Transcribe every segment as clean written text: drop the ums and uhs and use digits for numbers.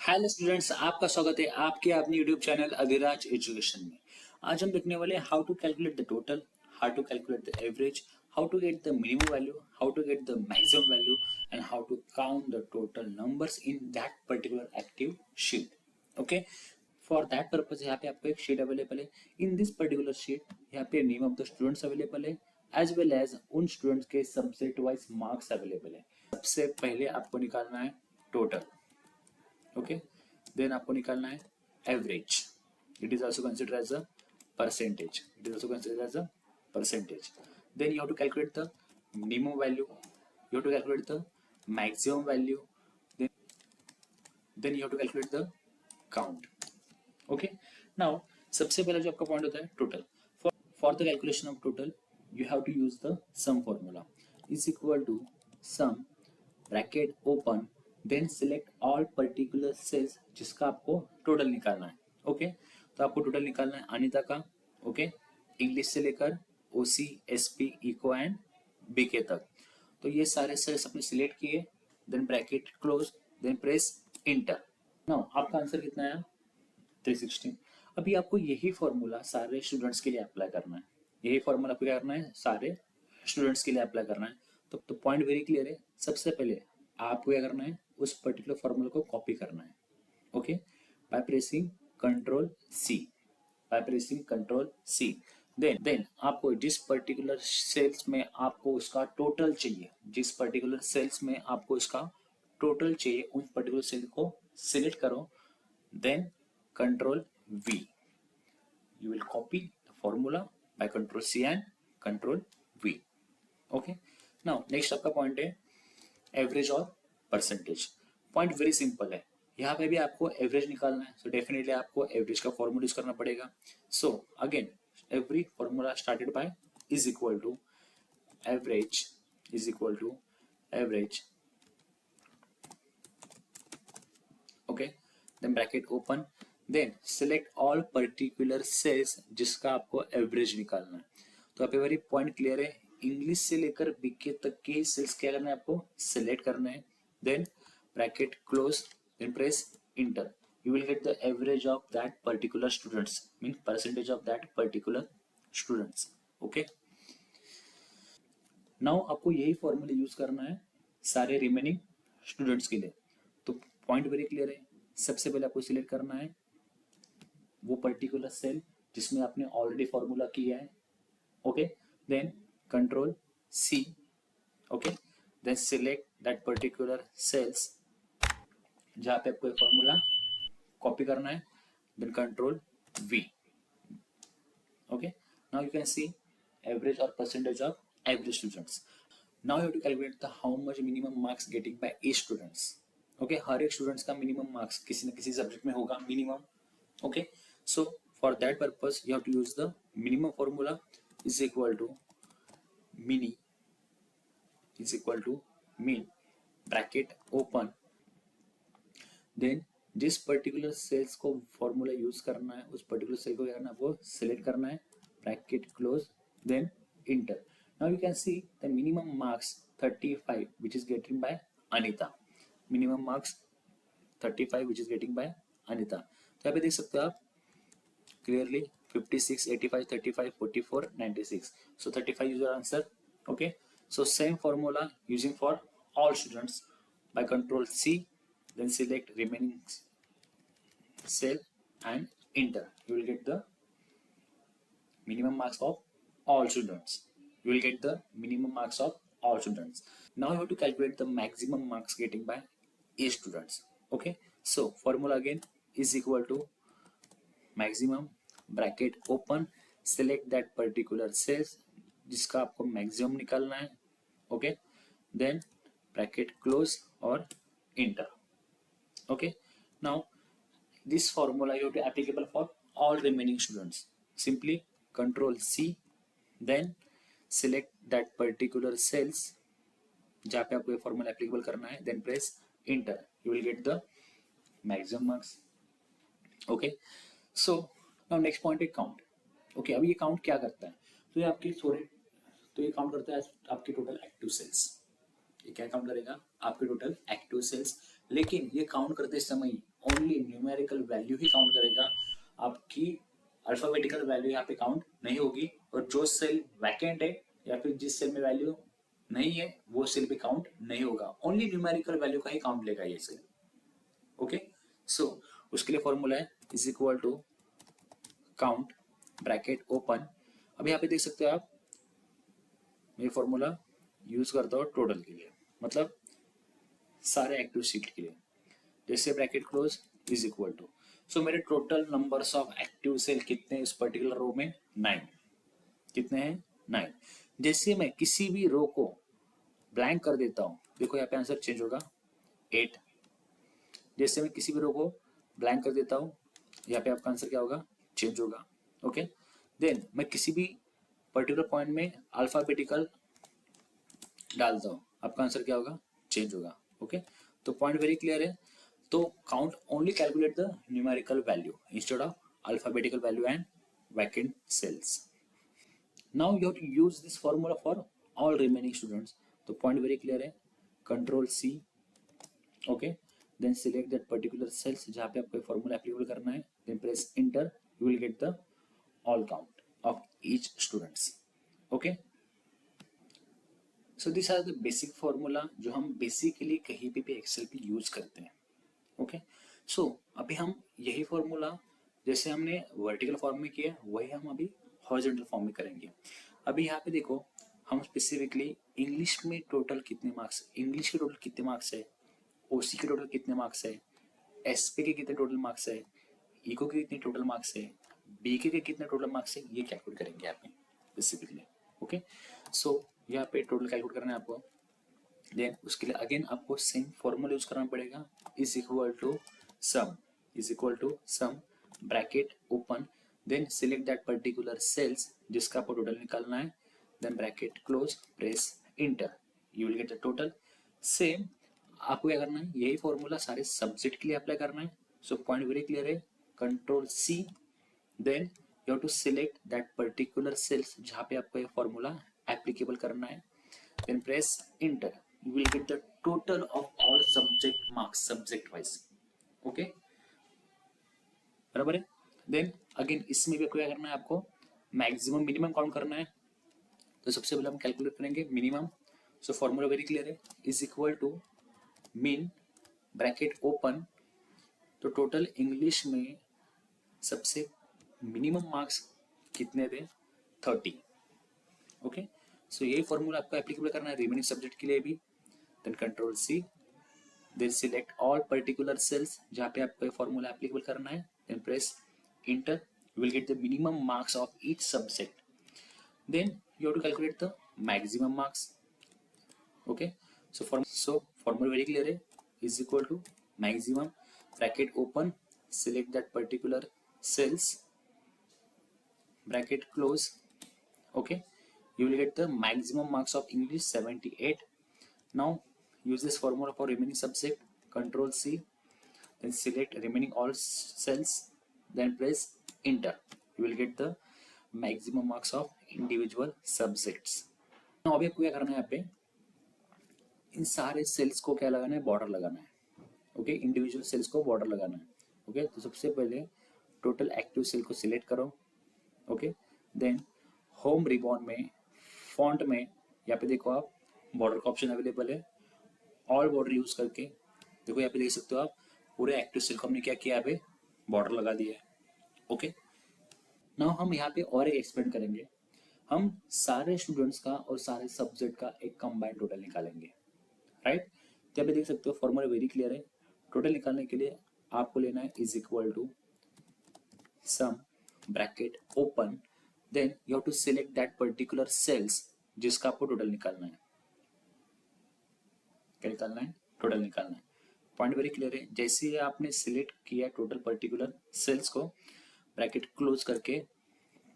Hello students, आपका स्वागत है आपके अपने यूट्यूब चैनल अधिराज एजुकेशन में। आज हम देखने वाले हैं how to calculate the total, how to calculate the average, how to get the minimum value, how to get the maximum value and how to count the total numbers in that particular active sheet. Okay, for that purpose यहाँ पे आपको एक sheet available है। In this particular sheet यहाँ पे name of the students available है as well as उन students के सब्जेक्ट वाइज मार्क्स अवेलेबल है। सबसे पहले आपको निकालना है टोटल। ओके, देन आपको निकालना है average. It is also consider as a percentage, it is also consider as a percentage. Then you have to calculate the minimum value, you have to calculate the maximum value, then you have to calculate the count. Okay, now सबसे पहला जो आपका point होता है total. For the calculation of total you have to use the sum formula is equal to sum bracket open then select all particular cells जिसका आपको total निकालना है। ओके, तो आपको टोटल निकालना है अनिता का। ओके, इंग्लिश से लेकर OC SP eco and BK तक। तो ये सारे सेल्स अपने सिलेक्ट किए, then bracket close, then press enter. Now आपका आंसर कितना आया? 316। अभी आपको यही फॉर्मूला सारे स्टूडेंट्स के लिए अप्लाई करना है। यही फॉर्मूला आपको क्या करना है? सारे स्टूडेंट्स के लिए अप्लाई करना है। तो पॉइंट वेरी क्लियर है। सबसे पहले आपको क्या करना है? उस पर्टिकुलर फॉर्मूला को कॉपी करना है। Okay, by pressing control C, by pressing control C. Then आपको जिस पर्टिकुलर सेल्स में आपको उसका टोटल चाहिए, जिस पर्टिकुलर सेल्स में आपको इसका टोटल चाहिए, उन पर्टिकुलर सेल को सिलेक्ट करो, then control V. You will copy the formula by control C and control V. Okay. Now next आपका पॉइंट है एवरेज और परसेंटेज। पॉइंट वेरी सिंपल है। यहाँ पे भी आपको एवरेज निकालना है, सो डेफिनेटली आपको एवरेज का फॉर्मूला यूज करना पड़ेगा। So again every formula started by is equal to average, is equal to average. Okay, then bracket open, then select all particular cells जिसका आपको एवरेज निकालना है। तो यहाँ पे वेरी पॉइंट क्लियर है। इंग्लिश से लेकर बीके तक के सेल्स क्या करना है? आपको सिलेक्ट करना है, then bracket close, then press enter. You will get the average of that particular students, mean percentage of that particular students. Okay, now आपको यही फॉर्मूला यूज करना है सारे रिमेनिंग स्टूडेंट्स के लिए। तो पॉइंट वेरी क्लियर है। सबसे पहले आपको सिलेक्ट करना है वो पर्टिकुलर सेल जिसमें आपने ऑलरेडी फॉर्मूला किया है। Okay, then control C. Okay, then select that particular cells जहां पे आपको फॉर्मूला कॉपी करना है, then control V. Okay, now you can see average और percentage of every students. Now you have to calculate the how much minimum marks getting by each students. Okay, हर एक students का minimum marks किसी न किसी subject में होगा minimum. Okay, so for that purpose you have to use the minimum formula is equal to mini is equal to min bracket open, then जिस particular sales को फॉर्मूला यूज करना है उस पर्टिकुलर सेल को क्या करना है? आपको सिलेक्ट करना है, bracket close, then enter. Now you can see the minimum marks 35 which is getting by Anita. Minimum marks 35 which is getting by Anita. तो यहाँ पे देख सकते हो आप clearly 56, 85, 35, 44, 96. So 35 is your answer. Okay, so same formula using for all students by control C, then select remaining cell and enter. You will get the minimum marks of all students. You will get the minimum marks of all students. Now you have to calculate the maximum marks getting by each students. Okay, so formula again is equal to maximum bracket open, select that particular cells जिसका आपको maximum निकालना है। Okay, then bracket close और enter. Okay, now this formula you to applicable for all remaining students. Simply control C, then select that particular cells जहाँ पे आपको ये formula applicable करना है, then press enter. You will get the maximum marks. Okay, so now next point है count. Okay, अब ये count क्या करता है? तो ये आपकी तो ये काउंट करता है आपके टोटल एक्टिव सेल्स। ये क्या काउंट करेगा? आपके टोटल एक्टिव सेल्स। लेकिन ये काउंट करते समय ओनली न्यूमेरिकल वैल्यू ही काउंट करेगा, आपकी अल्फाबेटिकल वैल्यू यहाँ पे काउंट नहीं होगी। और जो सेल वैकेंट है या फिर जिस सेल में वैल्यू नहीं है वो सेल भी काउंट नहीं होगा, ओनली न्यूमेरिकल वैल्यू का ही काउंट लेगा ये सेल। ओके, सो उसके लिए फॉर्मूला है is equal to count bracket open. अब यहाँ पे देख सकते हो आप, मैं फॉर्मूला यूज करता हूँ टोटल के लिए, मतलब सारे एक्टिव सीट के लिए। जैसे bracket close is equal to, so मेरे total numbers of active cell कितने इस पर्टिकुलर रो में, 9। कितने हैं, 9। जैसे मैं किसी भी रो को ब्लैंक कर देता हूँ, देखो यहाँ पे आंसर चेंज होगा 8। जैसे मैं किसी भी रो को ब्लैंक कर देता हूँ, यहाँ पे आपका आंसर क्या होगा, चेंज होगा। ओके, देन मैं किसी भी पर्टिकुलर पॉइंट में अल्फाबेटिकल डालता हूँ, आपका आंसर क्या होगा, चेंज होगा। ओके, तो पॉइंट वेरी क्लियर है। तो count only calculate the numerical value instead of alphabetical value and vacant cells. Now you have to use this formula for all remaining students. तो पॉइंट वेरी क्लियर है, control C. Okay, then select that particular cells जहाँ पे आपको formula applicable करना है, then press enter, you will get the all count of each students. Okay, so this are the basic formula जो हम basically कहीं पे भी एक्सेल पे यूज करते हैं। ओके, सो अभी हम यही फॉर्मूला जैसे हमने वर्टिकल फॉर्म में किया वही हम अभी हॉरिजॉन्टल फॉर्म में करेंगे। अभी यहाँ पे देखो, हम स्पेसिफिकली इंग्लिश में टोटल कितने मार्क्स, इंग्लिश के टोटल कितने मार्क्स है, ओसी के टोटल कितने मार्क्स है, एसपी के कितने टोटल मार्क्स है, इको के कितने टोटल मार्क्स है, बीके के कितने टोटल मार्क्स है, ये कैलकुलेट करेंगे आप स्पेसिफिकली। ओके, सो यहाँ पे टोटल कैलकुलेट करना है आपको। देन उसके लिए अगेन आपको सेम फॉर्मूला यूज करना पड़ेगा, is equal to sum, is equal to sum bracket open, then select that particular cells जिसका आपको टोटल निकालना है, then bracket close, press enter, you will get the total. Same आपको क्या करना है, यही फॉर्मूला सारे सब्जेक्ट के लिए अप्लाई करना है। सो पॉइंट वेरी क्लियर है, control C, then you have to select that particular cells जहाँ पे आपको ये फॉर्मूला एप्लीकेबल करना है, then press enter, you will get the total of all subject marks subject wise। okay, बराबर है। Then again इसमें भी आपको क्या करना है, आपको मैक्सिमम मिनिमम काउंट करना है। तो सबसे पहले हम कैलकुलेट करेंगे minimum. So formula very clear है, is equal to mean bracket open, तो टोटल इंग्लिश में सबसे मिनिमम मार्क्स कितने थे, 30। ओके, सो यही फॉर्मूला आपको एप्लीकेबल करना है रिमेनिंग सब्जेक्ट के लिए भी। Then control C, then select all particular cells जहाँ पे आपको ये फॉर्मूला एप्लीकेबल करना है, then press enter, you will get the minimum marks of each subject, then you have to calculate the maximum marks। okay, so formula very clear है, is equal to maximum bracket open, select that particular cells, bracket close। okay, you will get the maximum marks of English 78। now use this formula for remaining subject, control C, then select remaining all cells, then press enter, you will get the maximum marks of individual subjects। now अभी आपको क्या करना है, यहाँ पे इन सारे sales को क्या लगाना है, बॉर्डर लगाना है। ओके, इंडिविजुअल सेल्स को बॉर्डर लगाना है। ओके, तो सबसे पहले टोटल एक्टिव सेल को सिलेक्ट करो। ओके, देन होम रिबॉन में फॉन्ट में यहाँ पे देखो आप बॉर्डर का ऑप्शन अवेलेबल है, ऑल बॉर्डर यूज करके देखो यहाँ पे देख सकते हो आप, पूरे एक्टिव सेल को हमने क्या किया, यहाँ पे बॉर्डर लगा दिया है। ओके, नाउ हम यहाँ पे और एक एक्सपेरिमेंट करेंगे, हम सारे स्टूडेंट्स का और सारे सब्जेक्ट का एक कंबाइंड टोटल निकालेंगे। राइट, तो यहाँ पे देख सकते हो फॉर्मूला वेरी क्लियर है, टोटल निकालने के लिए आपको लेना है is equal to sum bracket open, then you have to select that particular cells जिसका आपको टोटल निकालना है। क्या निकालना है, टोटल निकालना है। पॉइंट वेरी क्लियर है, जैसे ही आपने सिलेक्ट किया टोटल पर्टिकुलर सेल्स को, ब्रैकेट क्लोज करके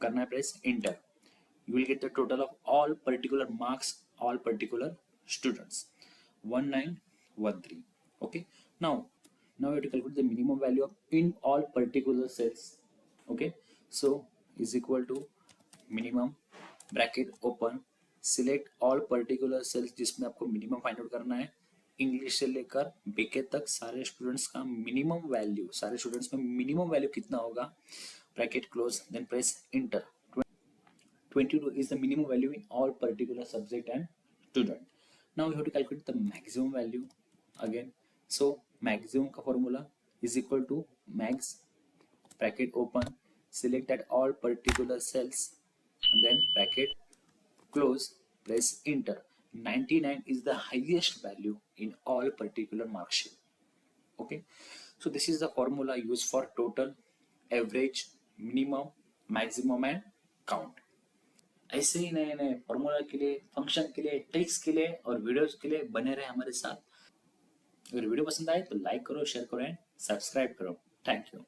करना है press inter, you will get the total of all particular marks, all particular students 1913। okay, now you have to calculate the minimum value of in all particular cells। okay, so is equal to minimum bracket open, select all particular cells जिसमें आपको minimum find out करना है, English से लेकर BK तक सारे students का minimum value, सारे स्टूडेंट्स में मिनिमम वैल्यू कितना होगा, bracket close, then press enter. 22 is the minimum value in all particular subject and student. Now we have to calculate the maximum value again. So maximum का formula is equal to max, bracket open, select at all particular cells and then bracket close, press enter. 99 is the highest value in all particular mark sheet. Okay, so this is the formula used for total, average, minimum, maximum and count. ऐसे ही नए नए formula के लिए, function के लिए, tricks के लिए और वीडियोस के लिए बने रहे हमारे साथ. अगर वीडियो पसंद आए तो लाइक करो, शेयर करो एंड सब्सक्राइब करो. Thank you.